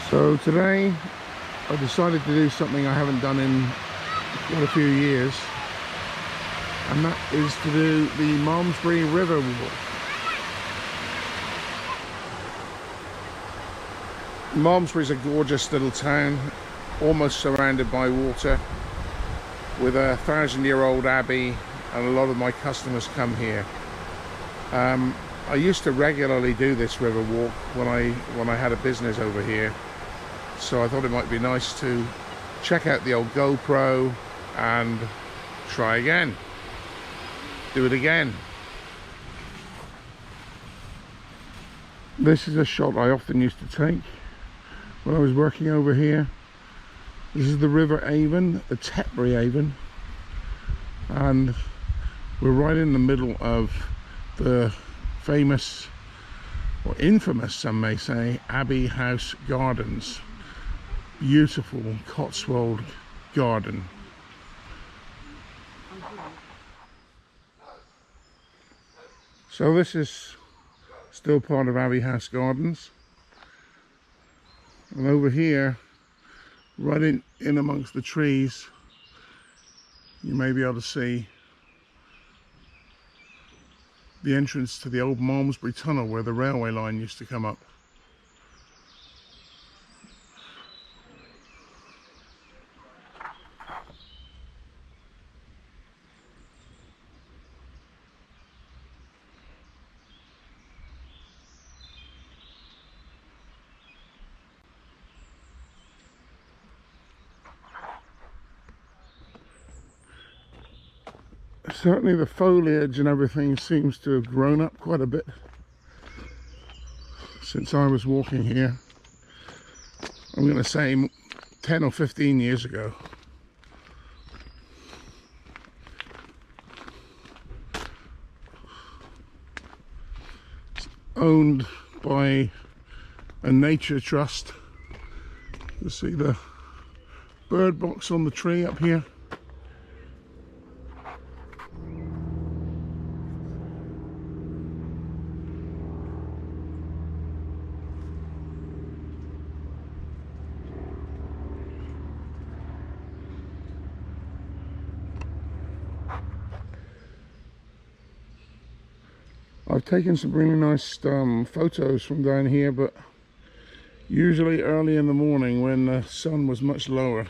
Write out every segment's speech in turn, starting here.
So today I decided to do something I haven't done in quite a few years, and that is to do the Malmesbury River Walk. Malmesbury is a gorgeous little town, almost surrounded by water, with a 1,000-year-old abbey, and a lot of my customers come here. I used to regularly do this river walk when I had a business over here, so I thought it might be nice to check out the old GoPro and try again, do it again. This is a shot I often used to take when I was working over here. This is the River Avon, the Tetbury Avon, and we're right in the middle of the famous, or infamous some may say, Abbey House Gardens. Beautiful Cotswold garden. So this is still part of Abbey House Gardens, and over here, right in amongst the trees, you may be able to see the entrance to the old Malmesbury tunnel where the railway line used to come up. Certainly the foliage and everything seems to have grown up quite a bit since I was walking here. I'm going to say 10 or 15 years ago. It's owned by a nature trust. You see the bird box on the tree up here. I've taken some really nice photos from down here, but usually early in the morning when the sun was much lower.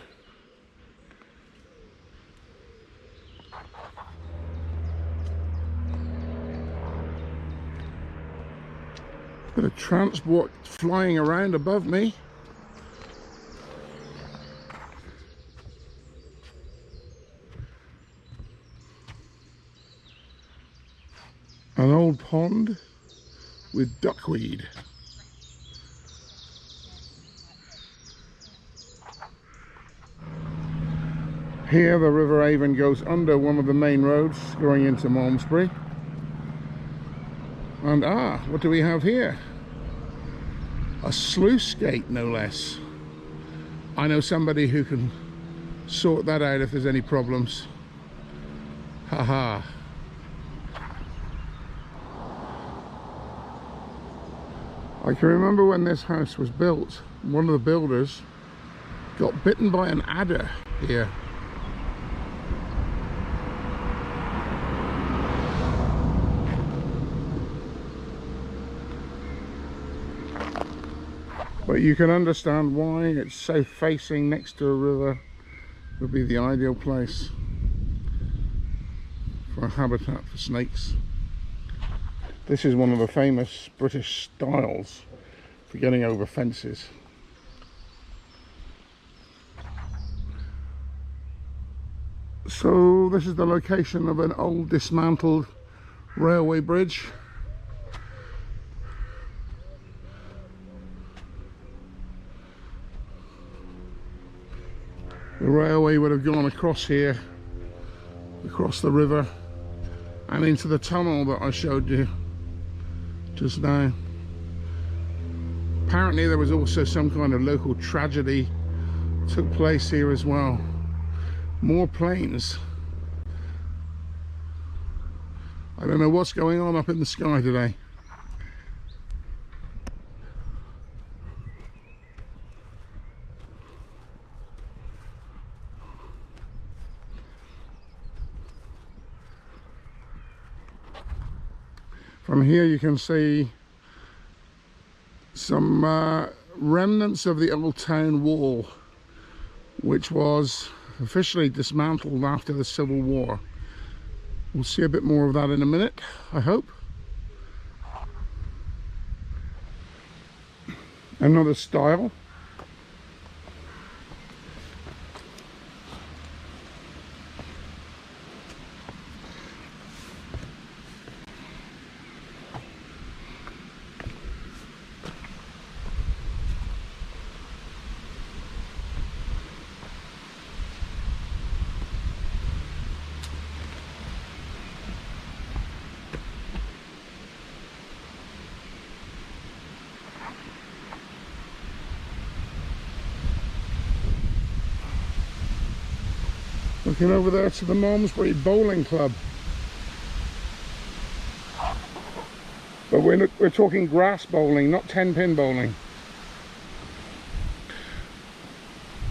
Bit of transport flying around above me. An old pond with duckweed. Here the River Avon goes under one of the main roads going into Malmesbury. And what do we have here? A sluice gate, no less. I know somebody who can sort that out if there's any problems. Haha. I can remember when this house was built, one of the builders got bitten by an adder here. But you can understand why it's so facing next to a river would be the ideal place for a habitat for snakes. This is one of the famous British styles for getting over fences. So this is the location of an old dismantled railway bridge. The railway would have gone across here, across the river, and into the tunnel that I showed you just now. Apparently there was also some kind of local tragedy took place here as well. More planes. I don't know what's going on up in the sky today. From here you can see some remnants of the old town wall, which was officially dismantled after the Civil War. We'll see a bit more of that in a minute, I hope. Another style. Looking over there to the Malmesbury Bowling Club. But we're talking grass bowling, not 10-pin bowling.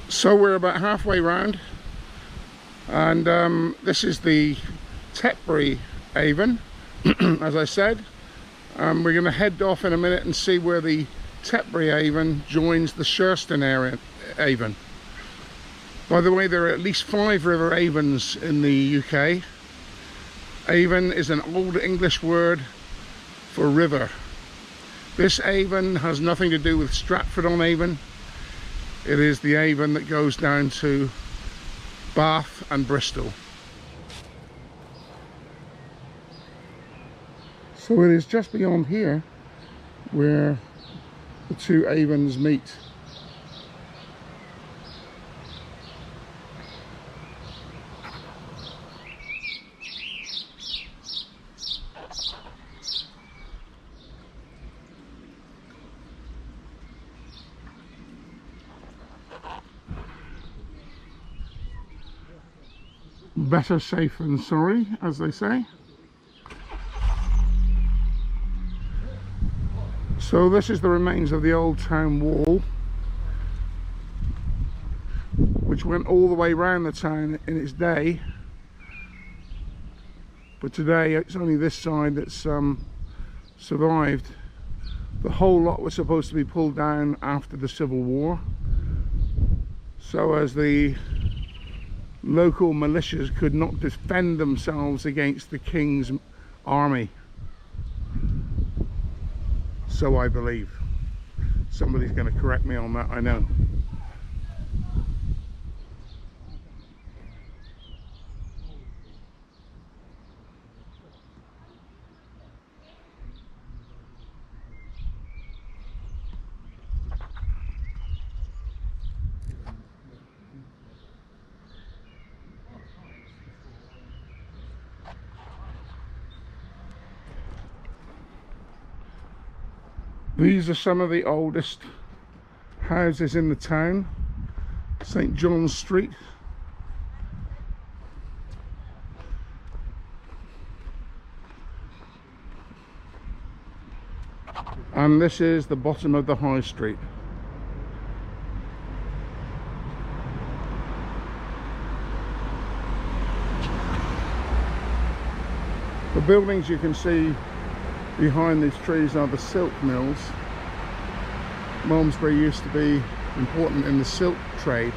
So we're about halfway round, and this is the Tetbury Avon, as I said. We're going to head off in a minute and see where the Tetbury Avon joins the Sherston Avon. By the way, there are at least 5 river avons in the UK. Avon is an old English word for river. This Avon has nothing to do with Stratford-on-Avon. It is the Avon that goes down to Bath and Bristol. So it is just beyond here where the two Avons meet. Better safe than sorry, as they say. So this is the remains of the old town wall, which went all the way around the town in its day, but today it's only this side that's survived. The whole lot was supposed to be pulled down after the Civil War, so as the local militias could not defend themselves against the King's army. So I believe. Somebody's going to correct me on that, I know. These are some of the oldest houses in the town. St. John's Street. And this is the bottom of the High Street. The buildings you can see behind these trees are the silk mills. Malmesbury used to be important in the silk trade.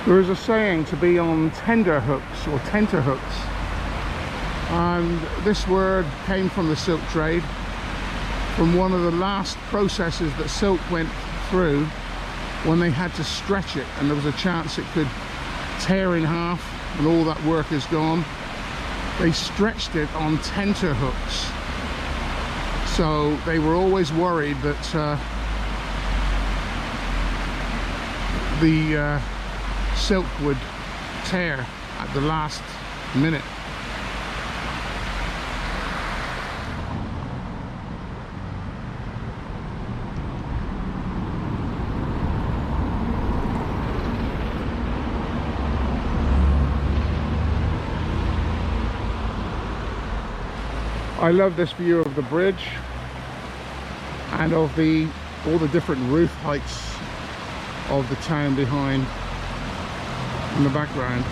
There is a saying to be on tender hooks or tenterhooks, and this word came from the silk trade, from one of the last processes that silk went through when they had to stretch it and there was a chance it could tear in half and all that work is gone. They stretched it on tenterhooks, so they were always worried that the silk would tear at the last minute. I love this view of the bridge. and of all the different roof heights of the town behind in the background.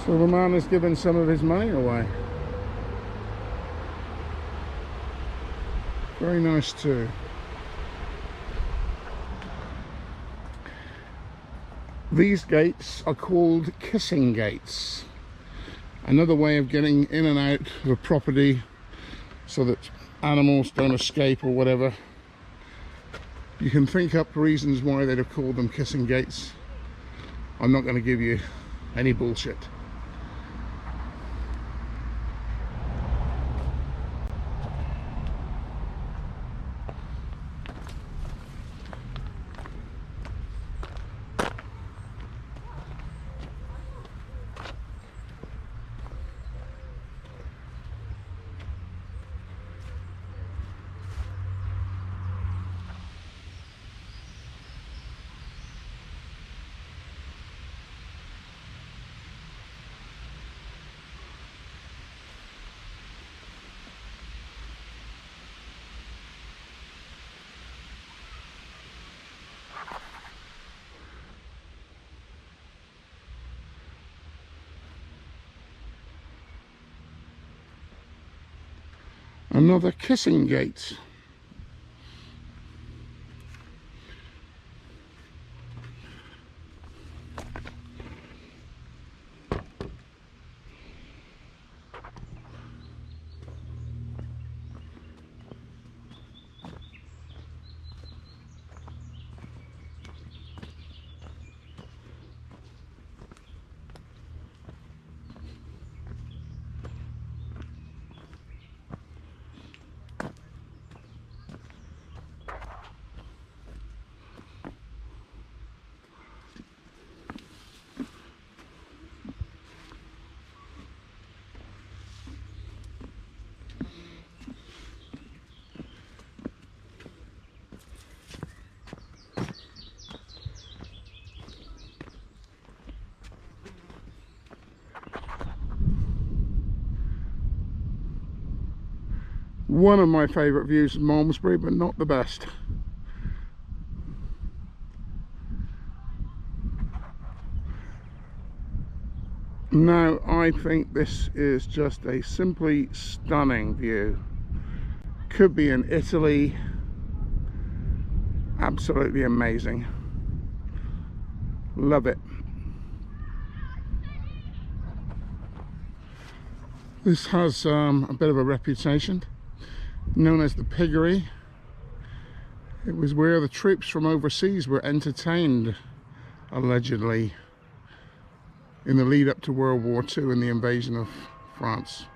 So the man has given some of his money away. Very nice too. These gates are called kissing gates. Another way of getting in and out of a property so that animals don't escape or whatever. You can think up reasons why they'd have called them kissing gates. I'm not going to give you any bullshit. Another kissing gate. One of my favourite views of Malmesbury, but not the best. Now, I think this is just a simply stunning view. Could be in Italy. Absolutely amazing. Love it. This has a bit of a reputation. Known as the Piggery. It was where the troops from overseas were entertained, allegedly, in the lead up to World War II and the invasion of France.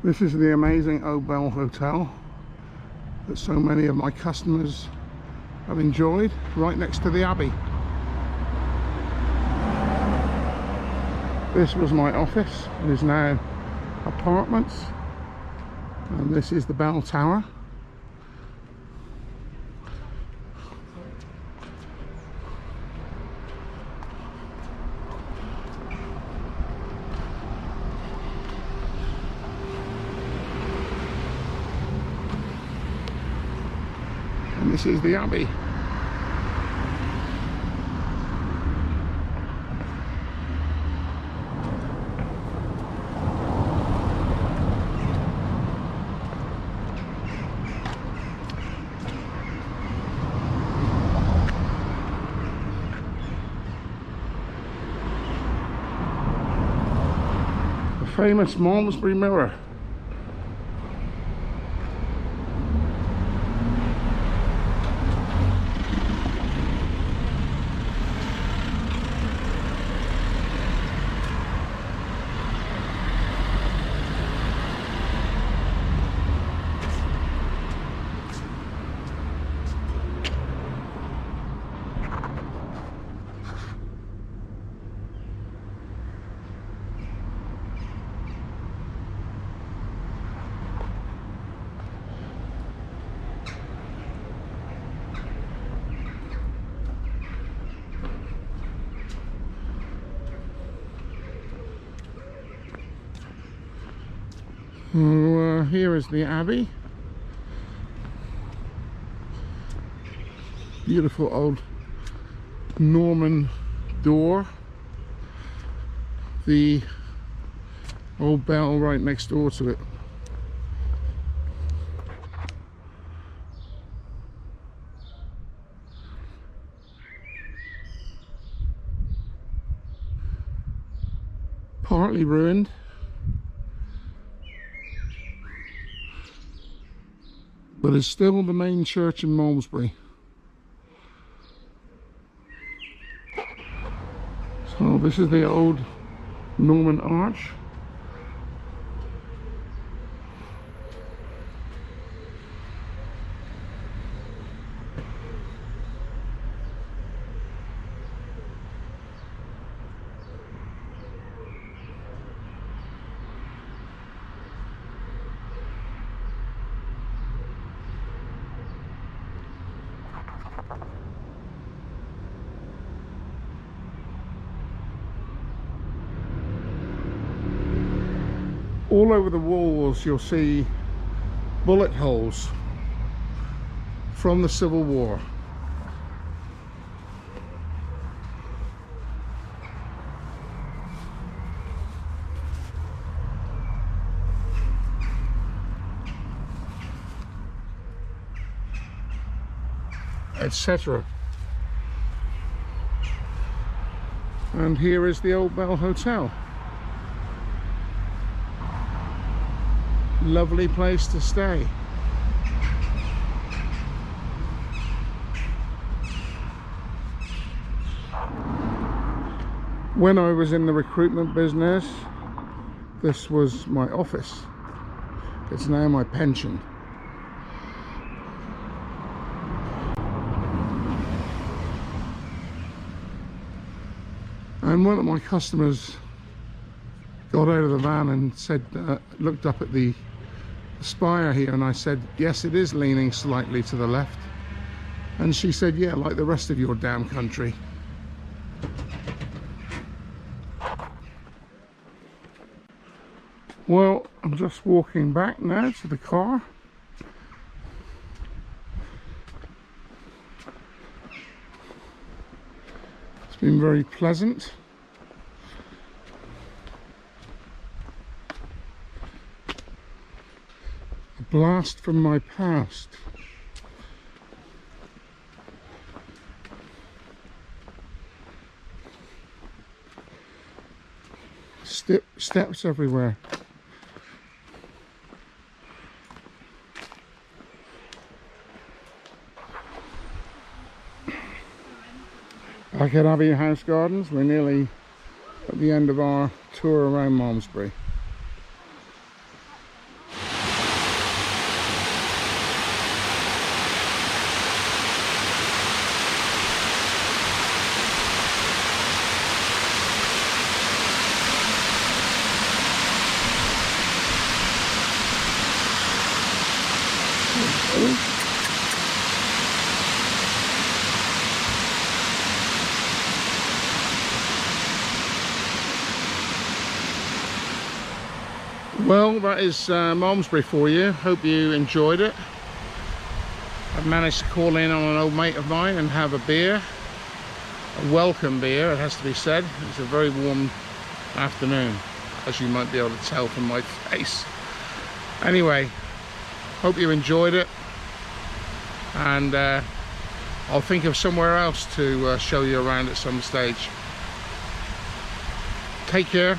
This is the amazing Obel Hotel that so many of my customers have enjoyed, right next to the Abbey. This was my office. It is now apartments. And this is the bell tower. And this is the Abbey. The famous Malmesbury mirror. Here is the Abbey. Beautiful old Norman door. The old bell right next door to it. Partly ruined. But it's still the main church in Malmesbury. So this is the old Norman arch. All over the walls you'll see bullet holes from the Civil War. Etc. And here is the Old Bell Hotel. Lovely place to stay. When I was in the recruitment business, this was my office. It's now my pension. And one of my customers got out of the van and said, looked up at the spire here, and I said, yes, it is leaning slightly to the left. And she said, yeah, like the rest of your damn country. Well, I'm just walking back now to the car. It's been very pleasant. Blast from my past. Steps everywhere. Back at Abbey House Gardens, we're nearly at the end of our tour around Malmesbury. Well, that is Malmesbury for you. Hope you enjoyed it. I've managed to call in on an old mate of mine and have a beer. A welcome beer, it has to be said. It's a very warm afternoon, as you might be able to tell from my face. Anyway, hope you enjoyed it, and I'll think of somewhere else to show you around at some stage. Take care.